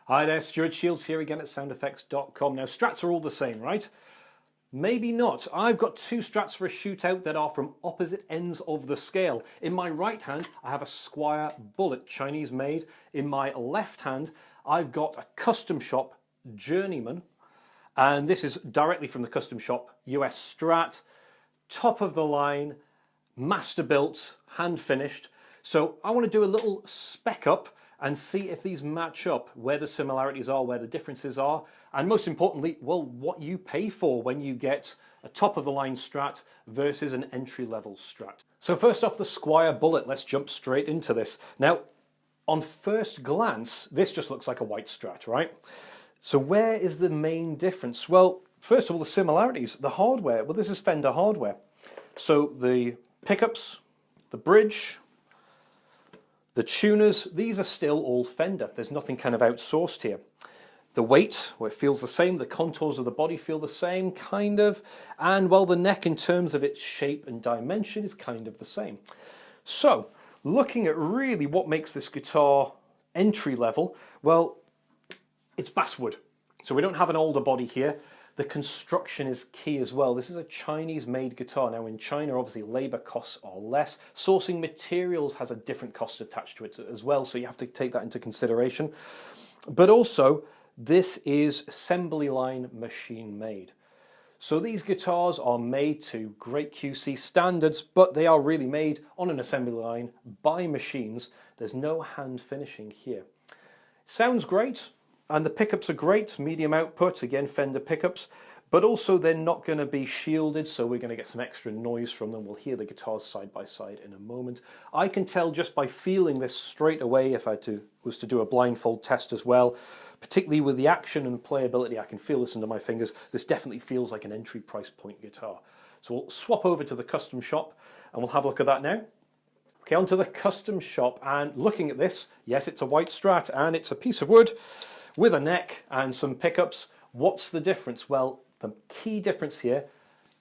Hi there, Stuart Shields here again at soundeffects.com. Now, Strats are all the same, right? Maybe not. I've got two Strats for a shootout that are from opposite ends of the scale. In my right hand, I have a Squier Bullet, Chinese made. In my left hand, I've got a custom shop Journeyman. And this is directly from the custom shop US Strat. Top of the line, master built, hand finished. So I want to do a little spec up and see if these match up, where the similarities are, where the differences are, and most importantly, well, what you pay for when you get a top-of-the-line Strat versus an entry-level Strat. So first off, the Squier Bullet. Let's jump straight into this. Now, on first glance, this just looks like a white Strat, right? So where is the main difference? Well, first of all, the similarities. The hardware, well, this is Fender hardware. So the pickups, the bridge, the tuners, these are still all Fender. There's nothing kind of outsourced here. The weight, well, it feels the same. The contours of the body feel the same, kind of. And, well, the neck in terms of its shape and dimension is kind of the same. So, looking at really what makes this guitar entry level, well, it's basswood. So we don't have an alder body here. The construction is key as well. This is a Chinese-made guitar. Now, in China, obviously, labor costs are less. Sourcing materials has a different cost attached to it as well, so you have to take that into consideration. But also, this is assembly line machine-made. So these guitars are made to great QC standards, but they are really made on an assembly line by machines. There's no hand finishing here. Sounds great. And the pickups are great, medium output, again Fender pickups, but also they're not going to be shielded, so we're going to get some extra noise from them. We'll hear the guitars side by side in a moment. I can tell just by feeling this straight away, if I was to do a blindfold test as well, particularly with the action and playability, I can feel this under my fingers. This definitely feels like an entry price point guitar. So we'll swap over to the custom shop and we'll have a look at that now. Okay, onto the custom shop, and looking at this, yes, it's a white Strat and it's a piece of wood with a neck and some pickups. What's the difference? Well, the key difference here,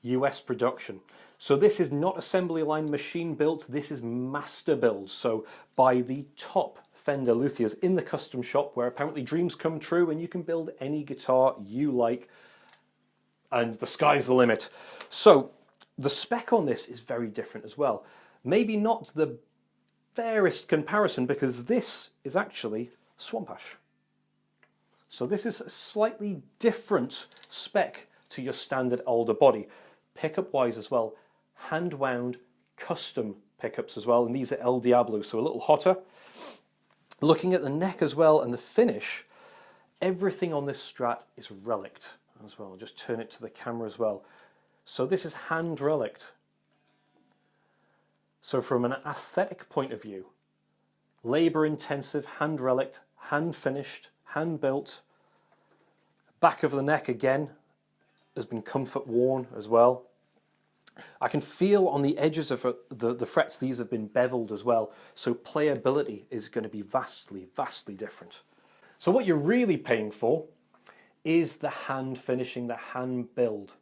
US production. So this is not assembly line machine built, this is master build. So by the top Fender luthiers in the custom shop, where apparently dreams come true and you can build any guitar you like and the sky's the limit. So the spec on this is very different as well. Maybe not the fairest comparison, because this is actually Swamp Ash. So this is a slightly different spec to your standard alder body. Pickup wise as well, hand wound custom pickups as well, and these are El Diablo, so a little hotter. Looking at the neck as well and the finish, everything on this Strat is relict as well. I'll just turn it to the camera as well. So this is hand relict. So from an aesthetic point of view, labor intensive, hand relict, hand finished, hand built. Back of the neck again has been comfort worn as well. I can feel on the edges of the frets these have been beveled as well, so playability is going to be vastly different. So what you're really paying for is the hand finishing, the hand build.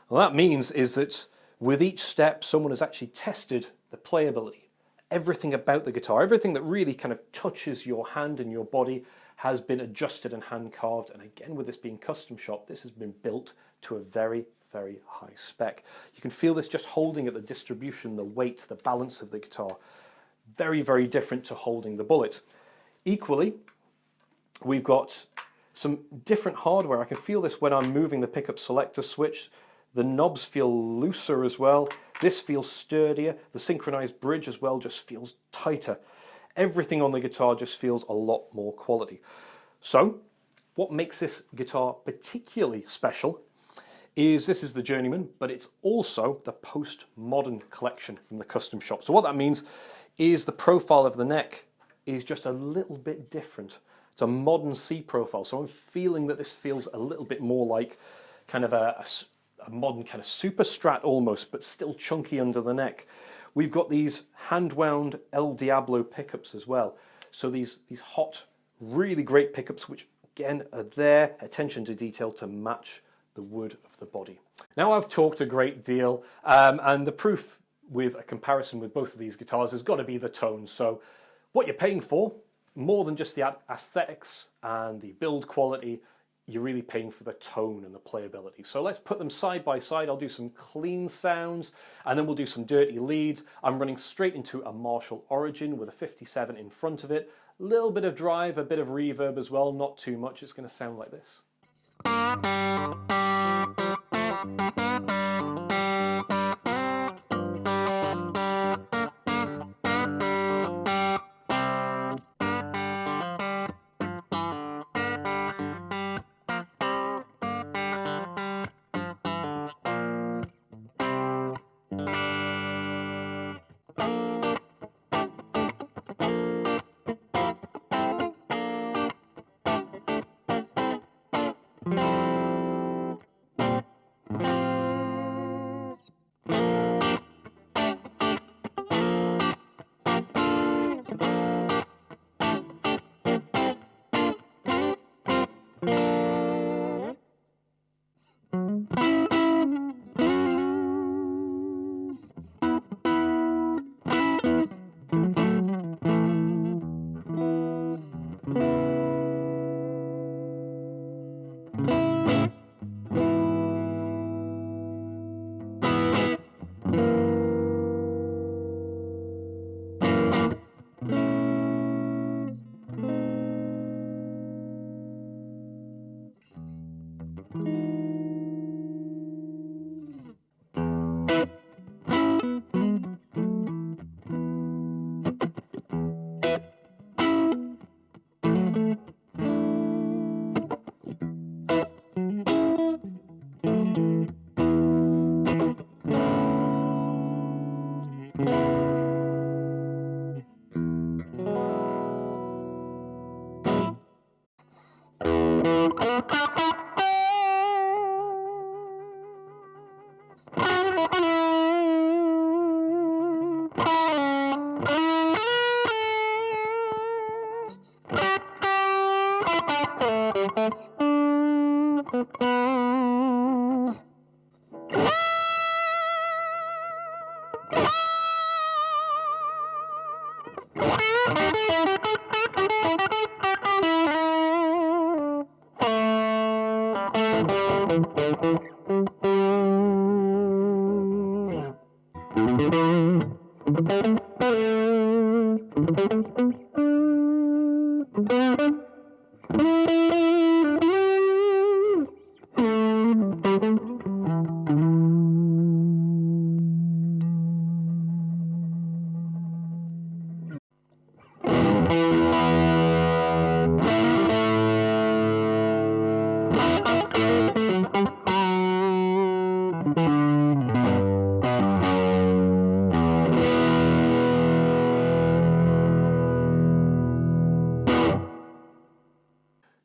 Well, that means is that with each step someone has actually tested the playability, everything about the guitar, everything that really kind of touches your hand and your body has been adjusted and hand carved. And again, with this being custom shop, this has been built to a very high spec. You can feel this just holding at the distribution, the weight, the balance of the guitar. Very different to holding the Bullet. Equally, we've got some different hardware. I can feel this when I'm moving the pickup selector switch. The knobs feel looser as well. This feels sturdier. The synchronized bridge as well just feels tighter. Everything on the guitar just feels a lot more quality. So, what makes this guitar particularly special is this is the Journeyman, but it's also the Postmodern collection from the custom shop. So what that means is the profile of the neck is just a little bit different. It's a modern C profile, so I'm feeling that this feels a little bit more like kind of a modern kind of super Strat almost, but still chunky under the neck. We've got these hand-wound El Diablo pickups as well. So these hot, really great pickups, which again are there, attention to detail to match the wood of the body. Now I've talked a great deal, and the proof with a comparison with both of these guitars has got to be the tone. So what you're paying for, more than just the aesthetics and the build quality, you're really paying for the tone and the playability. So let's put them side by side. I'll do some clean sounds and then we'll do some dirty leads. I'm running straight into a Marshall Origin with a 57 in front of it. A little bit of drive, a bit of reverb as well, not too much. It's going to sound like this.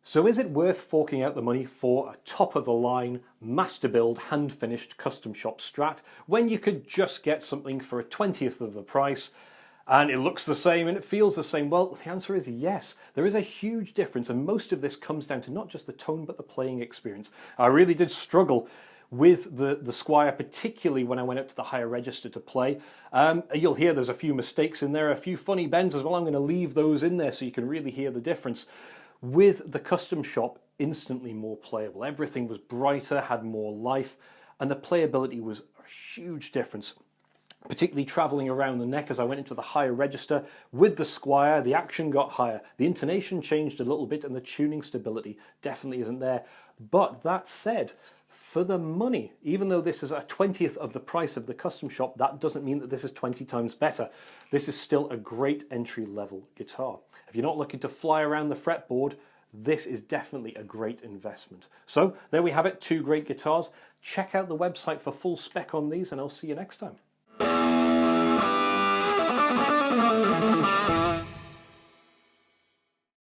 So is it worth forking out the money for a top-of-the-line, master-build, hand-finished custom shop Strat when you could just get something for a 20th of the price and it looks the same and it feels the same? Well, the answer is yes. There is a huge difference, and most of this comes down to not just the tone but the playing experience. I really did struggle with the Squier, particularly when I went up to the higher register to play. You'll hear there's a few mistakes in there, a few funny bends as well. I'm going to leave those in there so you can really hear the difference. With the custom shop, instantly more playable. Everything was brighter, had more life, and the playability was a huge difference. Particularly traveling around the neck as I went into the higher register. With the Squier, the action got higher. The intonation changed a little bit and the tuning stability definitely isn't there. But that said, for the money. Even though this is a 20th of the price of the custom shop, that doesn't mean that this is 20 times better. This is still a great entry-level guitar. If you're not looking to fly around the fretboard, this is definitely a great investment. So there we have it, 2 great guitars. Check out the website for full spec on these, and I'll see you next time.